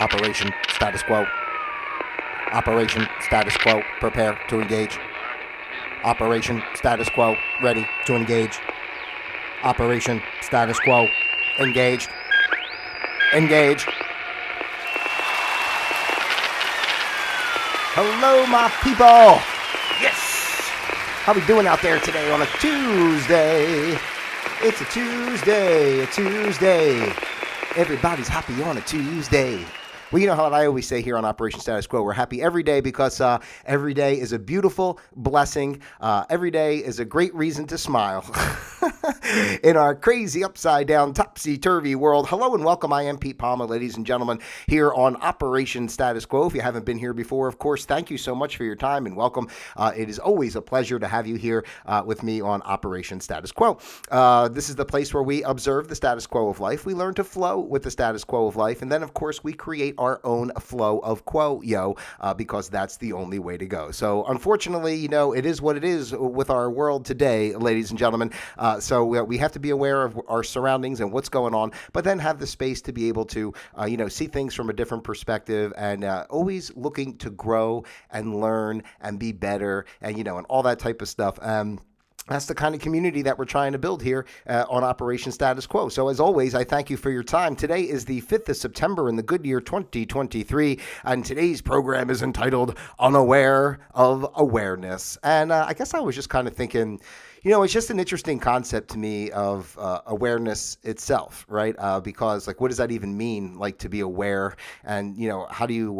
Operation status quo. Operation status quo. Prepare to engage. Operation status quo. Ready to engage. Operation status quo. Engaged. Engaged. Hello, my people. Yes. How we doing out there today on a Tuesday? It's a Tuesday, a Tuesday. Everybody's happy on a Tuesday. Well, you know how I always say here on Operation Status Quo, we're happy every day because every day is a beautiful blessing. Every day is a great reason to smile. In our crazy, upside-down, topsy-turvy world. Hello and welcome. I am Pete Palmer, ladies and gentlemen, here on Operation Status Quo. If you haven't been here before, of course, thank you so much for your time and welcome. It is always a pleasure to have you here with me on Operation Status Quo. This is the place where we observe the status quo of life. We learn to flow with the status quo of life. And then, of course, we create our own flow of quo, because that's the only way to go. So, unfortunately, you know, it is what it is with our world today, ladies and gentlemen. So we have to be aware of our surroundings and what's going on, but then have the space to be able to, see things from a different perspective and always looking to grow and learn and be better and, and all that type of stuff. That's the kind of community that we're trying to build here on Operation Status Quo. So as always, I thank you for your time. Today is the 5th of September in the good year 2023, and today's program is entitled Unaware of Awareness. And I guess I was just kind of thinking, it's just an interesting concept to me of awareness itself, right? Because, what does that even mean, to be aware? And, how do you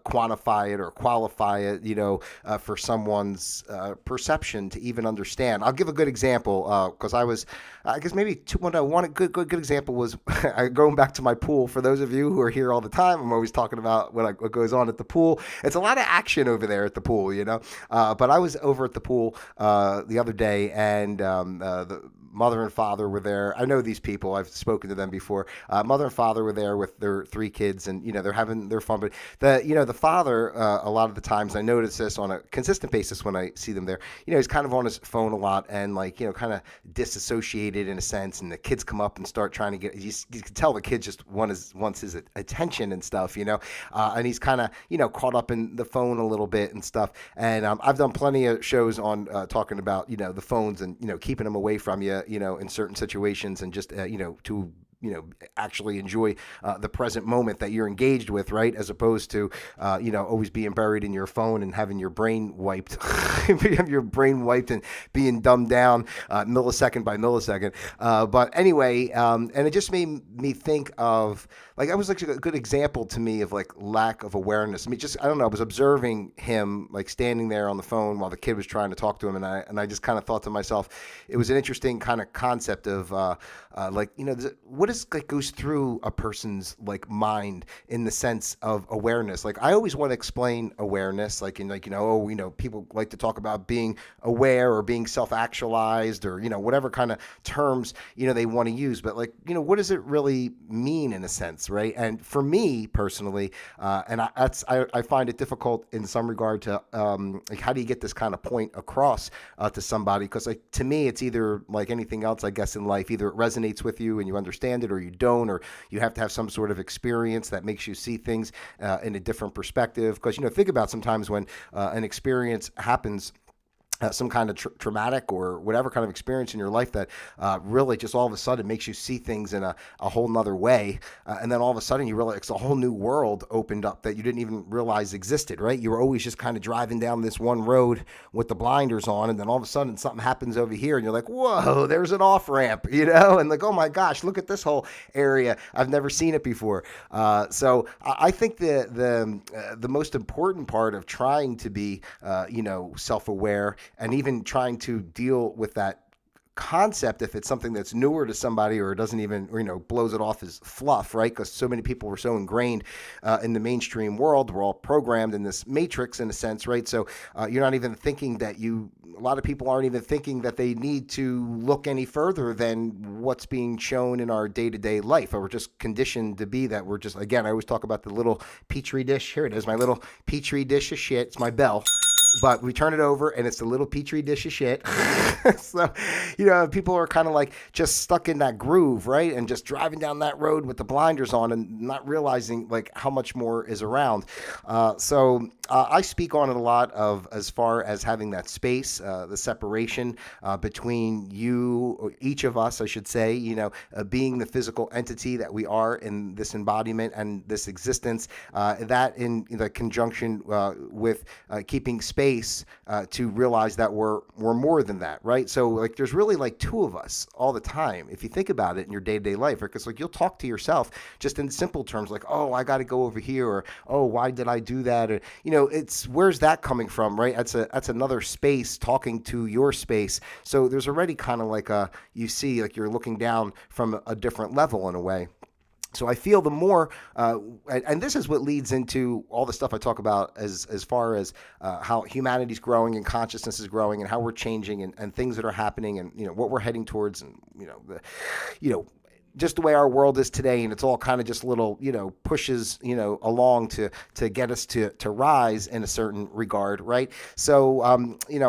quantify it or qualify it, for someone's perception to even understand? I'll give a good example because I guess maybe one good example was going back to my pool. For those of you who are here all the time, I'm always talking about what goes on at the pool. It's a lot of action over there at the pool, but I was over at the pool the other day. And the mother and father were there. I know these people. I've spoken to them before. Mother and father were there with their 3 kids, and they're having their fun. But the father, a lot of the times, I notice this on a consistent basis when I see them there. He's kind of on his phone a lot and kind of disassociated in a sense. And the kids come up and start trying to get. You can tell the kid just wants his attention and stuff. And he's kind of caught up in the phone a little bit and stuff. And I've done plenty of shows on talking about the phones and keeping them away from you. In certain situations and just, to actually enjoy the present moment that you're engaged with, right? As opposed to, always being buried in your phone and having your brain wiped, and being dumbed down millisecond by millisecond. But anyway, and it just made me think of, that was a good example to me of lack of awareness. I mean, I don't know, I was observing him standing there on the phone while the kid was trying to talk to him. And I just kind of thought to myself, it was an interesting kind of concept of what goes through a person's mind in the sense of awareness. I always want to explain awareness, people like to talk about being aware or being self-actualized or whatever kind of terms they want to use, but what does it really mean in a sense, right? And for me personally, I find it difficult in some regard to how do you get this kind of point across to somebody? Because to me, it's either like anything else, I guess, in life. Either it resonates with you and you understand it, or you don't, or you have to have some sort of experience that makes you see things in a different perspective. Because think about sometimes when an experience happens. Some kind of traumatic or whatever kind of experience in your life that really just all of a sudden makes you see things in a whole nother way. And then all of a sudden you realize it's a whole new world opened up that you didn't even realize existed, right? You were always just kind of driving down this one road with the blinders on. And then all of a sudden something happens over here and you're like, whoa, there's an off ramp, and oh my gosh, look at this whole area. I've never seen it before. So I think the most important part of trying to be, self-aware and even trying to deal with that concept, if it's something that's newer to somebody or doesn't even, blows it off as fluff, right? Because so many people were so ingrained in the mainstream world. We're all programmed in this matrix in a sense, right? So you're not even thinking that a lot of people aren't even thinking that they need to look any further than what's being shown in our day-to-day life. Or we're just conditioned to be that. We're just, again, I always talk about the little petri dish. Here it is, my little petri dish of shit. It's my bell. but we turn it over and it's a little petri dish of shit. So, people are kind of like just stuck in that groove, right? And just driving down that road with the blinders on and not realizing like how much more is around. So I speak on it a lot of as far as having that space, the separation between you, or each of us, I should say, being the physical entity that we are in this embodiment and this existence, that in the conjunction with keeping space to realize that we're more than that, right? So like there's really like two of us all the time if you think about it in your day-to-day life, because like you'll talk to yourself just in simple terms like, oh, I got to go over here, or oh, why did I do that, or it's where's that coming from, right? That's another space talking to your space. So there's already kind of like you see like you're looking down from a different level in a way. So I feel the more, and this is what leads into all the stuff I talk about as far as how humanity's growing and consciousness is growing and how we're changing and things that are happening and what we're heading towards and just the way our world is today, and it's all kind of just little, pushes, along to get us to rise in a certain regard, right? So,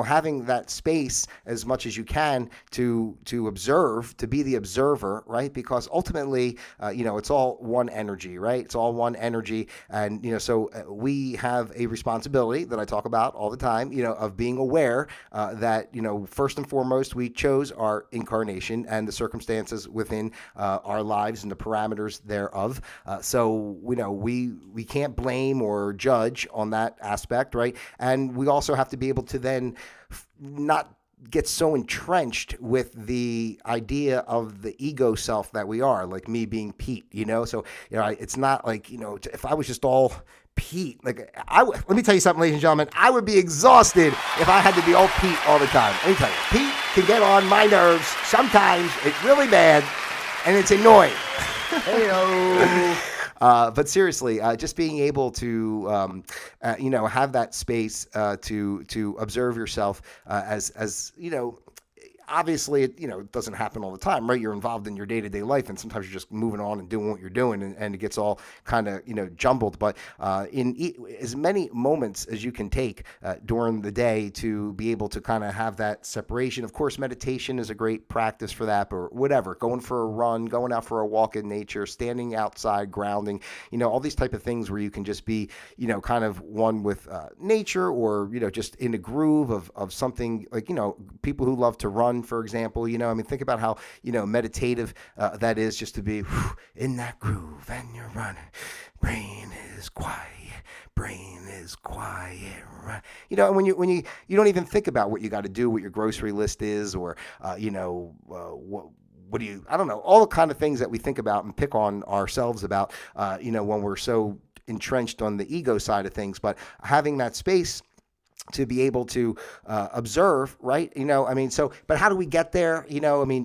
having that space as much as you can to observe, to be the observer, right? Because ultimately, it's all one energy, right? It's all one energy, and so we have a responsibility that I talk about all the time, of being aware that first and foremost we chose our incarnation and the circumstances within our lives and the parameters thereof. So we can't blame or judge on that aspect, right? And we also have to be able to then not get so entrenched with the idea of the ego self that we are, like me being Pete, So it's not like if I was just all Pete, like let me tell you something, ladies and gentlemen, I would be exhausted if I had to be all Pete all the time. Let me tell you, Pete can get on my nerves sometimes. It's really bad. And it's annoying. But seriously, just being able to, have that space to observe yourself as obviously, it doesn't happen all the time, right? You're involved in your day-to-day life, and sometimes you're just moving on and doing what you're doing, and it gets all kind of, jumbled. But in as many moments as you can take during the day to be able to kind of have that separation. Of course, meditation is a great practice for that, or whatever. Going for a run, going out for a walk in nature, standing outside, grounding, all these type of things where you can just be, kind of one with nature, or, just in a groove of something like, people who love to run, for example, think about how, meditative that is, just to be in that groove and you're running. Brain is quiet. Right? And when you don't even think about what you got to do, what your grocery list is, or, what do you, I don't know, all the kind of things that we think about and pick on ourselves about, when we're so entrenched on the ego side of things. But having that space to be able to observe, right? But how do we get there?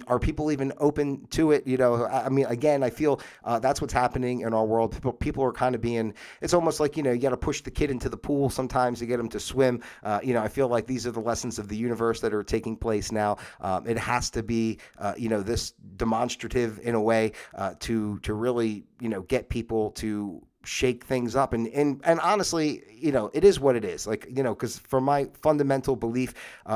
Are people even open to it? Again, I feel that's what's happening in our world. People are kind of being, it's almost like, you got to push the kid into the pool sometimes to get him to swim. I feel like these are the lessons of the universe that are taking place now. It has to be, this demonstrative in a way to really, get people to shake things up. And honestly, it is what it is. Like, because for my fundamental belief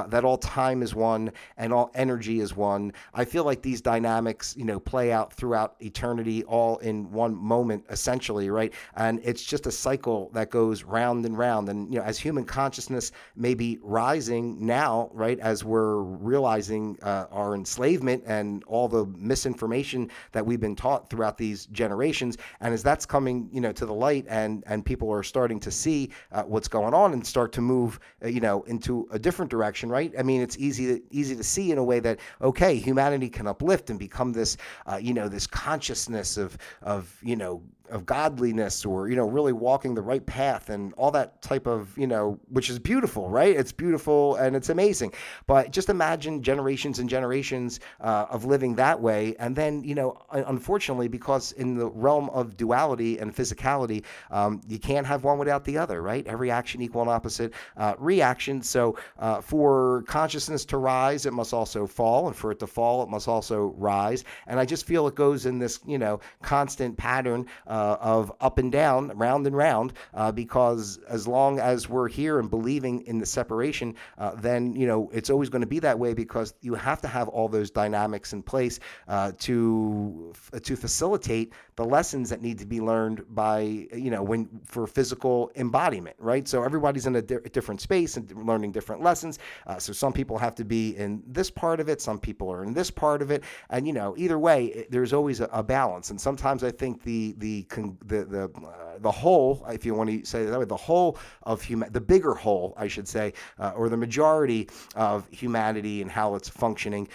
that all time is one and all energy is one, I feel like these dynamics, play out throughout eternity, all in one moment, essentially, right? And it's just a cycle that goes round and round. And, as human consciousness may be rising now, right, as we're realizing our enslavement and all the misinformation that we've been taught throughout these generations, and as that's coming, to the light, and people are starting to see what's going on and start to move, into a different direction, right? It's easy to see in a way that, okay, humanity can uplift and become this, this consciousness of godliness, or, really walking the right path and all that type of, which is beautiful, right? It's beautiful and it's amazing. But just imagine generations and generations of living that way. And then, unfortunately, because in the realm of duality and physicality, physicality, you can't have one without the other, right? Every action equal and opposite reaction. So for consciousness to rise, it must also fall, and for it to fall, it must also rise. And I just feel it goes in this, constant pattern of up and down, round and round, because as long as we're here and believing in the separation, then, it's always going to be that way, because you have to have all those dynamics in place to facilitate the lessons that need to be learned by, for physical embodiment, right? So everybody's in a different space and learning different lessons. So some people have to be in this part of it, some people are in this part of it, and either way, there's always a balance. And sometimes I think the whole, if you want to say it that way, the whole of the bigger whole, I should say, or the majority of humanity and how it's functioning,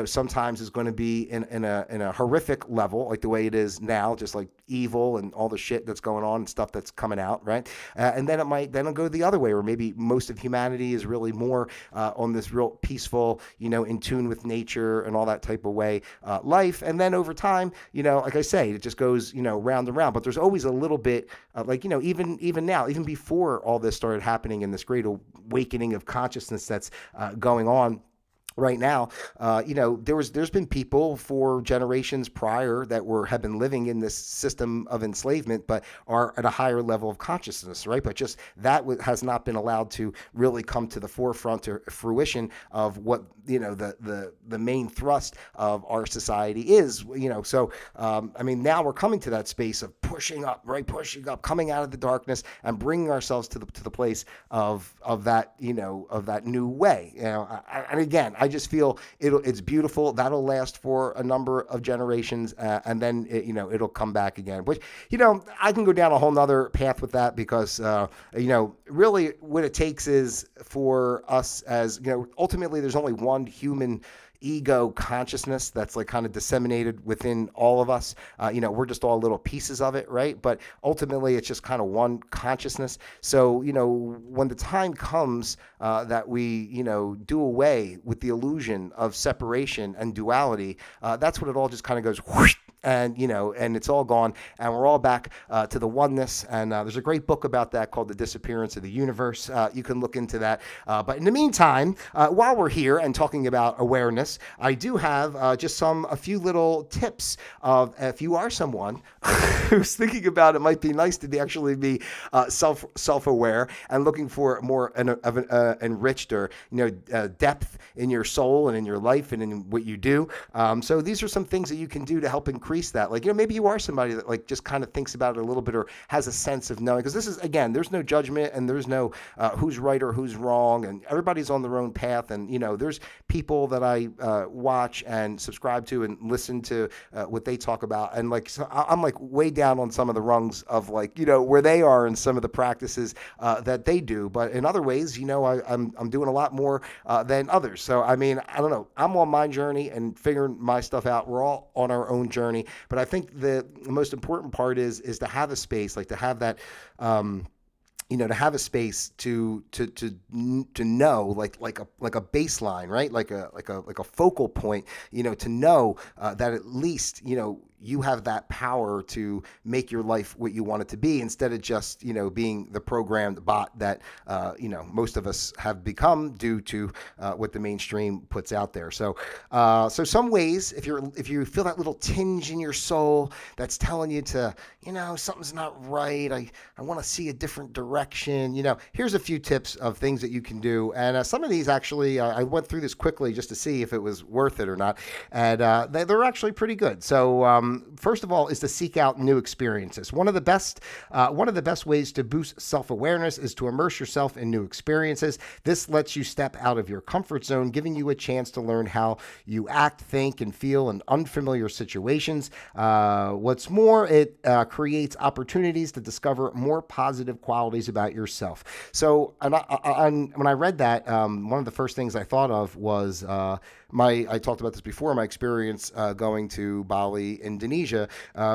sometimes is going to be in a horrific level, like the way it is now, just like evil and all the shit that's going on and stuff that's coming out, right? And then it'll go the other way, where maybe most of humanity is really more on this real peaceful, in tune with nature and all that type of way life. And then over time, like I say, it just goes, round and round. But there's always a little bit, even now, even before all this started happening in this great awakening of consciousness that's going on right now, there's been people for generations prior that have been living in this system of enslavement, but are at a higher level of consciousness, right? But just that has not been allowed to really come to the forefront or fruition of what the main thrust of our society is. So now we're coming to that space of pushing up, coming out of the darkness and bringing ourselves to the place of that new way. And again, I just feel it's beautiful. That'll last for a number of generations, and then it'll come back again. Which I can go down a whole nother path with that, because really what it takes is for us, as ultimately there's only one human ego consciousness that's like kind of disseminated within all of us. We're just all little pieces of it, right? But ultimately, it's just kind of one consciousnness. So, when the time comes that we, do away with the illusion of separation and duality, that's when it all just kind of goes whoosh, and it's all gone, and we're all back to the oneness. And there's a great book about that called The Disappearance of the Universe. You can look into that. But in the meantime, while we're here and talking about awareness, I do have just a few little tips of, if you are someone who's thinking about it might be nice to actually be self-aware and looking for more of an enriched or depth in your soul and in your life and in what you do. So these are some things that you can do to help increase that. Like, maybe you are somebody that like just kind of thinks about it a little bit or has a sense of knowing, because this is, again, there's no judgment and there's no who's right or who's wrong, and everybody's on their own path. And there's people that I watch and subscribe to and listen to what they talk about, and like, so I'm like way down on some of the rungs of like where they are in some of the practices that they do, but in other ways I'm doing a lot more than others. So I don't know, I'm on my journey and figuring my stuff out. We're all on our own journey, but I think the most important part is to have a space, like to have that to have a space to know, like a baseline, right? Like a focal point, to know that at least you have that power to make your life what you want it to be, instead of just being the programmed bot that most of us have become due to what the mainstream puts out there. So some ways, if you feel that little tinge in your soul that's telling you to something's not right, I want to see a different direction, here's a few tips of things that you can do. And some of these actually I went through this quickly just to see if it was worth it or not, and they're actually pretty good. So first of all is to seek out new experiences. One of the best ways to boost self-awareness is to immerse yourself in new experiences. This lets you step out of your comfort zone, giving you a chance to learn how you act, think, and feel in unfamiliar situations. What's more, it creates opportunities to discover more positive qualities about yourself. So when I read that, one of the first things I thought of was I talked about this before, my experience going to Bali in Indonesia,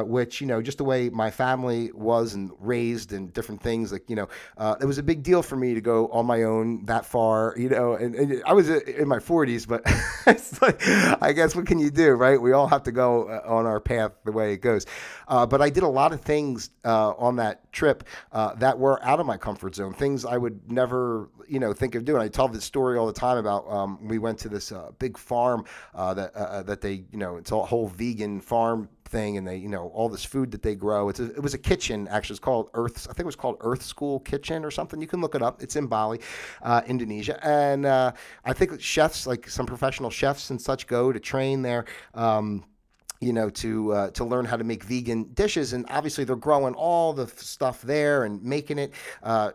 which, just the way my family was and raised and different things, like, it was a big deal for me to go on my own that far, and I was in my 40s, but it's like, I guess what can you do, right? We all have to go on our path the way it goes. But I did a lot of things on that trip that were out of my comfort zone, things I would never, think of doing. I tell this story all the time about we went to this big farm that they, it's a whole vegan farm thing, and they, all this food that they grow. It was a kitchen, actually. It's called Earth. I think it was called Earth School Kitchen or something. You can look it up. It's in Bali, Indonesia, and I think chefs, like some professional chefs and such, go to train there. To learn how to make vegan dishes, and obviously they're growing all the stuff there and making it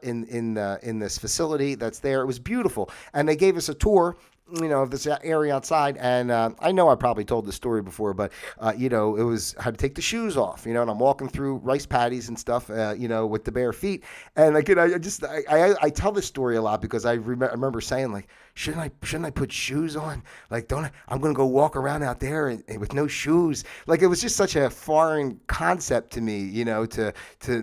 in this facility that's there. It was beautiful, and they gave us a tour, of this area outside. And I know I probably told this story before, but, it was, I had to take the shoes off, and I'm walking through rice paddies and stuff, with the bare feet. And like, I tell this story a lot because I remember saying, like, shouldn't I put shoes on? Like, I'm going to go walk around out there and with no shoes. Like, it was just such a foreign concept to me, to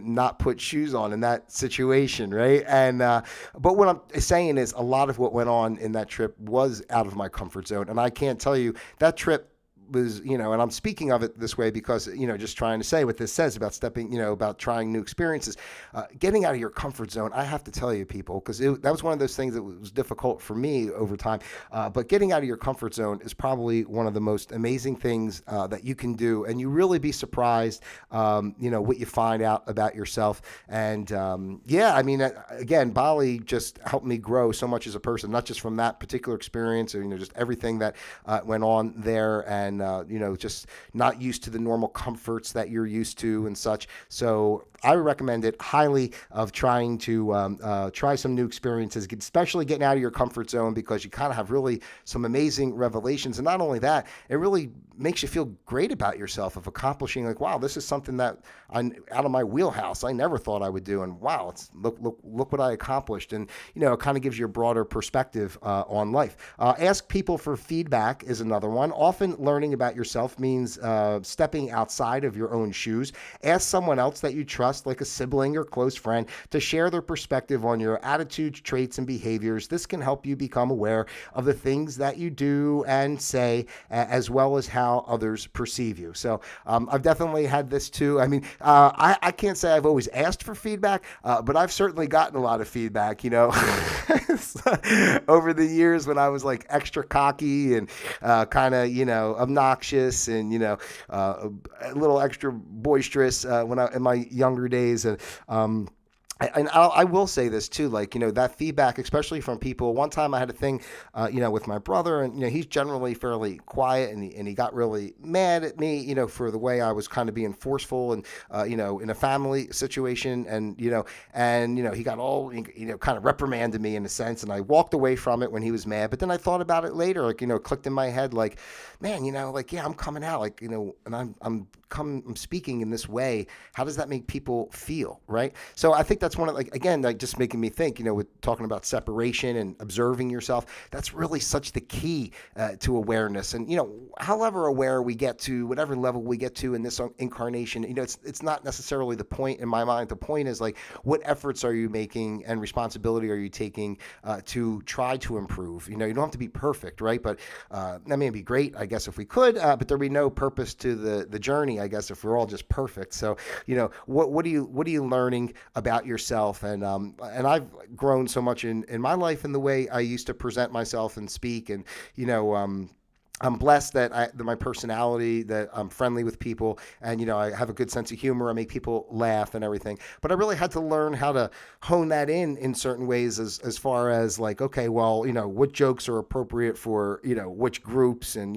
not put shoes on in that situation. Right. And, but what I'm saying is a lot of what went on in that trip was out of my comfort zone. And I can't tell you, that trip was, and I'm speaking of it this way because, just trying to say what this says about stepping, about trying new experiences, getting out of your comfort zone. I have to tell you, people, because that was one of those things that was difficult for me over time. But getting out of your comfort zone is probably one of the most amazing things that you can do. And you really be surprised, what you find out about yourself. And again, Bali just helped me grow so much as a person, not just from that particular experience, or, just everything that went on there. And just not used to the normal comforts that you're used to and such. So I would recommend it highly, of trying to try some new experiences, especially getting out of your comfort zone, because you kind of have really some amazing revelations. And not only that, it really makes you feel great about yourself, of accomplishing, like, wow, this is something that I'm out of my wheelhouse. I never thought I would do. And wow, look what I accomplished. And, it kind of gives you a broader perspective on life. Ask people for feedback is another one. Often learning about yourself means stepping outside of your own shoes. Ask someone else that you trust, like a sibling or close friend, to share their perspective on your attitudes, traits, and behaviors. This can help you become aware of the things that you do and say, as well as how others perceive you. So I've definitely had this too. I mean, I can't say I've always asked for feedback, but I've certainly gotten a lot of feedback, over the years, when I was like extra cocky and kind of, obnoxious and, a little extra boisterous when in my younger days. And I will say this too, like, that feedback, especially from people. One time I had a thing, with my brother, and, he's generally fairly quiet, and he got really mad at me, for the way I was kind of being forceful and, in a family situation. And, he got all, kind of reprimanded me in a sense, and I walked away from it when he was mad. But then I thought about it later, like, clicked in my head, like, man, like, yeah, I'm coming out, like, and I'm speaking in this way. How does that make people feel? Right. So I think that's one of, like, again, like, just making me think, with talking about separation and observing yourself, that's really such the key to awareness. And, however aware we get to, whatever level we get to in this incarnation, it's not necessarily the point in my mind. The point is, like, what efforts are you making and responsibility are you taking to try to improve? You don't have to be perfect, right? But that may be great, I guess, if we could, but there'd be no purpose to the journey, I guess, if we're all just perfect. So, what are you learning about yourself? And I've grown so much in my life in the way I used to present myself and speak. And, I'm blessed that my personality, that I'm friendly with people, and, I have a good sense of humor. I make people laugh and everything. But I really had to learn how to hone that in certain ways, as far as, like, okay, well, what jokes are appropriate for, which groups, and,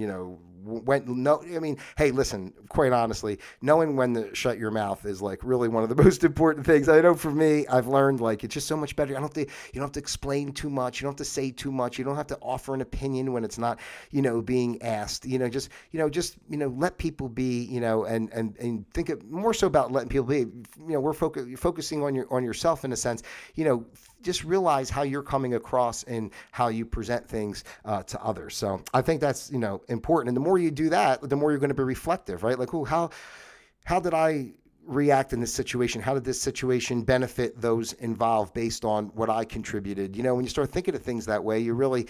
hey, listen, quite honestly, knowing when to shut your mouth is, like, really one of the most important things. I know for me, I've learned, like, it's just so much better. You don't have to explain too much. You don't have to say too much. You don't have to offer an opinion when it's not, being asked. Just let people be, and think more so about letting people be. We're focusing on yourself in a sense. just realize how you're coming across and how you present things to others. So I think that's, important. And the more you do that, the more you're going to be reflective, right? Like, how did I react in this situation? How did this situation benefit those involved based on what I contributed? When you start thinking of things that way, you really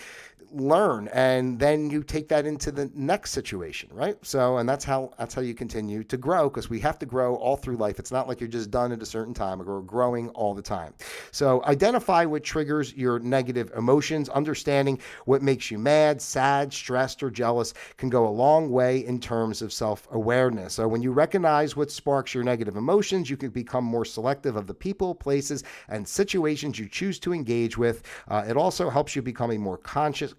learn, and then you take that into the next situation, right? So, and that's how you continue to grow, because we have to grow all through life. It's not like you're just done at a certain time. We're growing all the time. So identify what triggers your negative emotions. Understanding what makes you mad, sad, stressed, or jealous can go a long way in terms of self-awareness. So when you recognize what sparks your negative emotions, you can become more selective of the people, places, and situations you choose to engage with. It also helps you become more conscious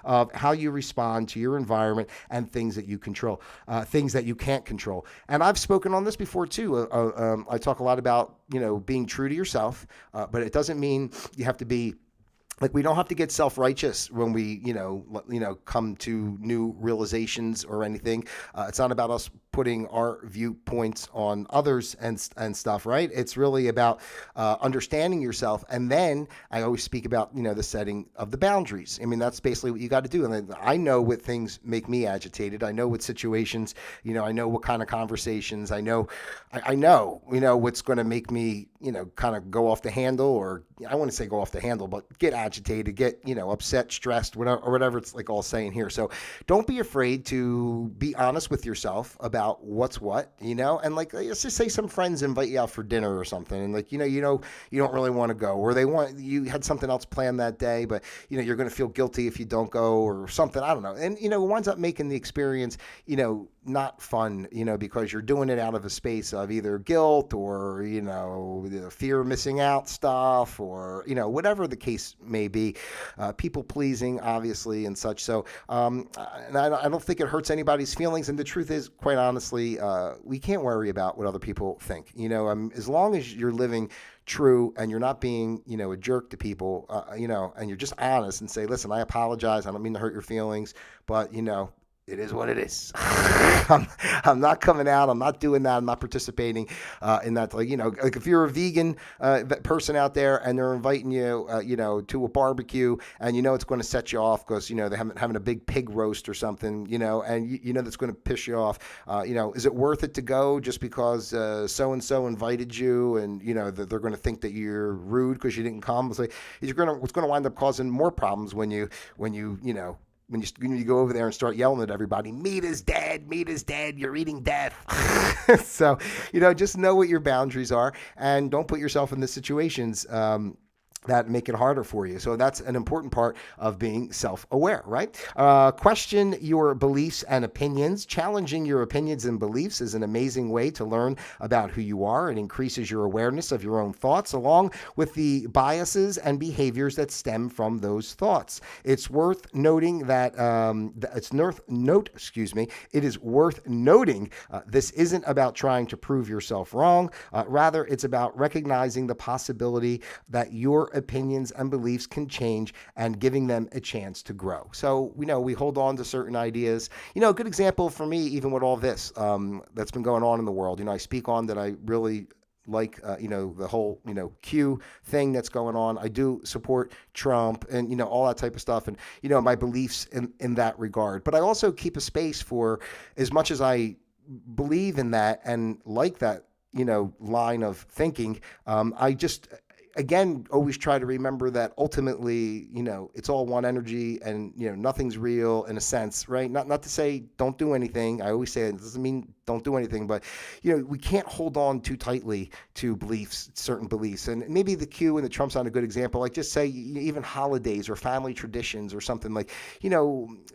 of how you respond to your environment and things that you control, things that you can't control. And I've spoken on this before too. I talk a lot about, being true to yourself, but it doesn't mean you have to be we don't have to get self-righteous when we, come to new realizations or anything. It's not about us putting our viewpoints on others and stuff, right? It's really about understanding yourself. And then I always speak about, the setting of the boundaries. I mean, that's basically what you got to do. And I know what things make me agitated. I know what situations, I know what kind of conversations. I know, what's going to make me, kind of go off the handle, or I want to say go off the handle, but get agitated, get, upset, stressed, whatever it's all saying here. So don't be afraid to be honest with yourself about what's what, and let's just say some friends invite you out for dinner or something, and you don't really want to go, or you had something else planned that day, but you're going to feel guilty if you don't go or something. I don't know. And, it winds up making the experience, not fun, because you're doing it out of a space of either guilt or, the fear of missing out stuff, or, whatever the case may be, people pleasing, obviously, and such. So, and I don't think it hurts anybody's feelings. And the truth is, quite honestly, we can't worry about what other people think, as long as you're living true and you're not being, a jerk to people, and you're just honest and say, listen, I apologize. I don't mean to hurt your feelings, but, it is what it is. I'm not coming out. I'm not doing that. I'm not participating in that. If you're a vegan person out there and they're inviting you, to a barbecue, and it's going to set you off because they're having a big pig roast or something, and that's going to piss you off. Is it worth it to go just because so and so invited you, and that they're going to think that you're rude because you didn't come? It's what's going to wind up causing more problems when you go over there and start yelling at everybody, meat is dead, you're eating death. So, just know what your boundaries are, and don't put yourself in the situations that make it harder for you. So that's an important part of being self-aware, right? Question your beliefs and opinions. Challenging your opinions and beliefs is an amazing way to learn about who you are. It increases your awareness of your own thoughts, along with the biases and behaviors that stem from those thoughts. It's worth noting that it is worth noting this isn't about trying to prove yourself wrong. Rather, it's about recognizing the possibility that your opinions and beliefs can change and giving them a chance to grow. So, we hold on to certain ideas. A good example for me, even with all this that's been going on in the world, I speak on that I really like, the whole, Q thing that's going on. I do support Trump and, all that type of stuff, and, my beliefs in that regard. But I also keep a space for, as much as I believe in that and like that, line of thinking, I just, again, always try to remember that ultimately, it's all one energy, and, nothing's real in a sense, right? Not to say don't do anything. I always say it doesn't mean don't do anything, but, we can't hold on too tightly to beliefs, certain beliefs. And maybe the Q and the Trump's not a good example. Just say even holidays or family traditions or something,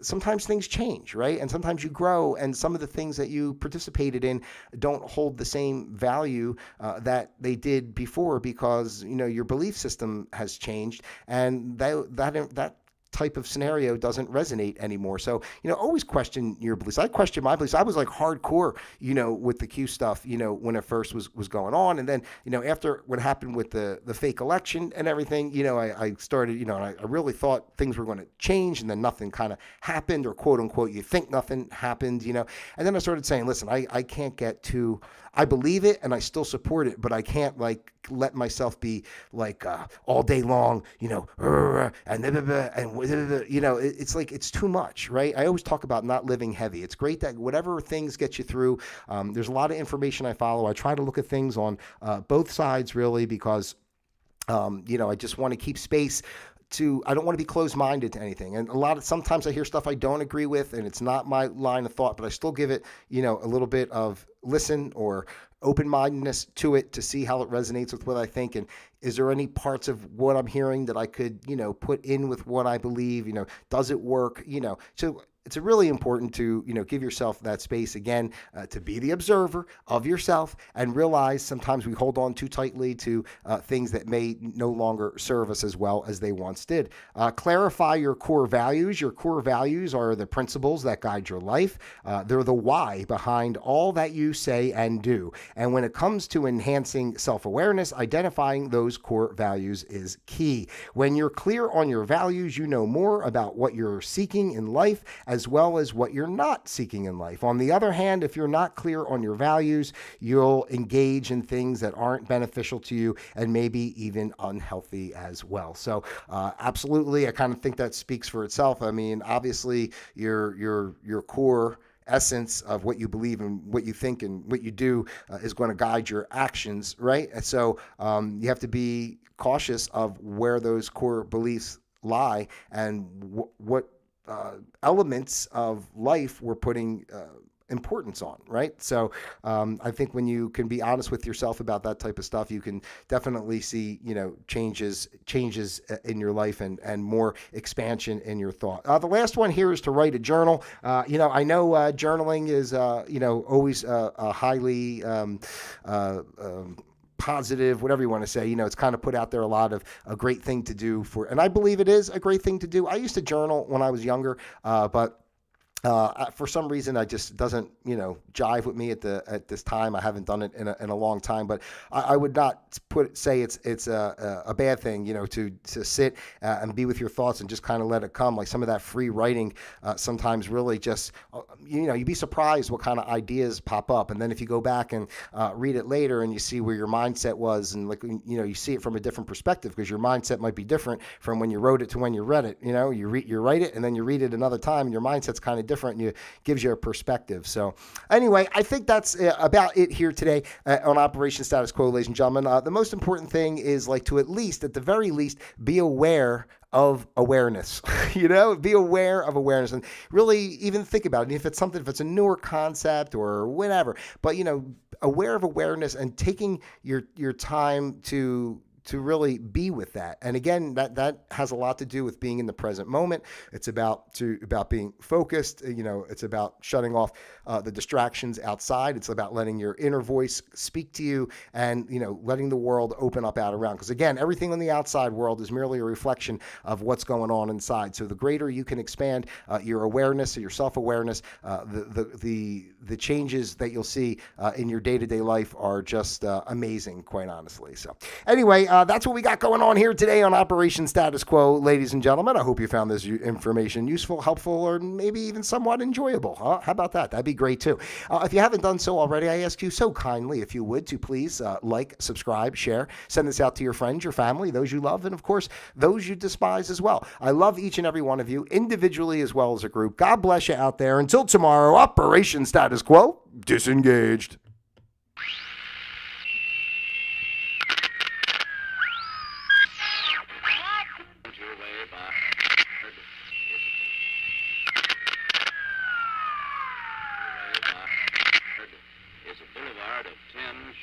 sometimes things change, right? And sometimes you grow, and some of the things that you participated in don't hold the same value that they did before, because, your belief system has changed, and that type of scenario doesn't resonate anymore. So, always question your beliefs. I question my beliefs. I was like hardcore, with the Q stuff, when it first was going on. And then, after what happened with the fake election and everything, I started, and I really thought things were going to change, and then nothing kind of happened, or quote unquote, you think nothing happened, and then I started saying, listen, I can't get too, I believe it and I still support it, but I can't like let myself be like all day long, and it's like, it's too much, right? I always talk about not living heavy. It's great that whatever things get you through, there's a lot of information I follow. I try to look at things on both sides, really, because I just want to keep space I don't want to be closed-minded to anything. And sometimes I hear stuff I don't agree with, and it's not my line of thought, but I still give it, a little bit of listen or open-mindedness to it to see how it resonates with what I think. And is there any parts of what I'm hearing that I could, put in with what I believe? Does it work? So it's really important to, give yourself that space again, to be the observer of yourself and realize sometimes we hold on too tightly to things that may no longer serve us as well as they once did. Clarify your core values. Your core values are the principles that guide your life. They're the why behind all that you say and do. And when it comes to enhancing self-awareness, identifying those core values is key. When you're clear on your values, you know more about what you're seeking in life as well as what you're not seeking in life. On the other hand, if you're not clear on your values, you'll engage in things that aren't beneficial to you and maybe even unhealthy as well. So absolutely, I kind of think that speaks for itself. I mean, obviously, your core essence of what you believe and what you think and what you do is going to guide your actions, right? And so you have to be cautious of where those core beliefs lie and what elements of life we're putting importance on, right? So I think when you can be honest with yourself about that type of stuff, you can definitely see, changes in your life and more expansion in your thought. The last one here is to write a journal. I know journaling is, always a highly positive, whatever you want to say, it's kind of put out there a great thing to do and I believe it is a great thing to do. I used to journal when I was younger, but for some reason, I just doesn't, jive with me at this time. I haven't done it in a long time, but I would not say it's a bad thing, to sit and be with your thoughts and just kind of let it come. Like some of that free writing, sometimes really just, you'd be surprised what kind of ideas pop up. And then if you go back and read it later and you see where your mindset was, and like, you see it from a different perspective because your mindset might be different from when you wrote it to when you read it. You write it and then you read it another time and your mindset's kind of different and it gives you a perspective. So anyway, I think that's about it here today on Operation Status Quo, ladies and gentlemen. The most important thing is at the very least, be aware of awareness, be aware of awareness and really even think about it. If it's a newer concept or whatever, but, aware of awareness and taking your time to really be with that. And again, that has a lot to do with being in the present moment. It's about being focused. It's about shutting off the distractions outside. It's about letting your inner voice speak to you and, letting the world open up out around. Because again, everything in the outside world is merely a reflection of what's going on inside. So the greater you can expand your awareness, your self-awareness, the changes that you'll see in your day-to-day life are just amazing, quite honestly. So anyway, that's what we got going on here today on Operation Status Quo, ladies and gentlemen. I hope you found this information useful, helpful, or maybe even somewhat enjoyable. How about that? That'd be great too. If you haven't done so already, I ask you so kindly, if you would, to please like, subscribe, share, send this out to your friends, your family, those you love, and of course, those you despise as well. I love each and every one of you, individually as well as a group. God bless you out there. Until tomorrow, Operation Status Quo, disengaged.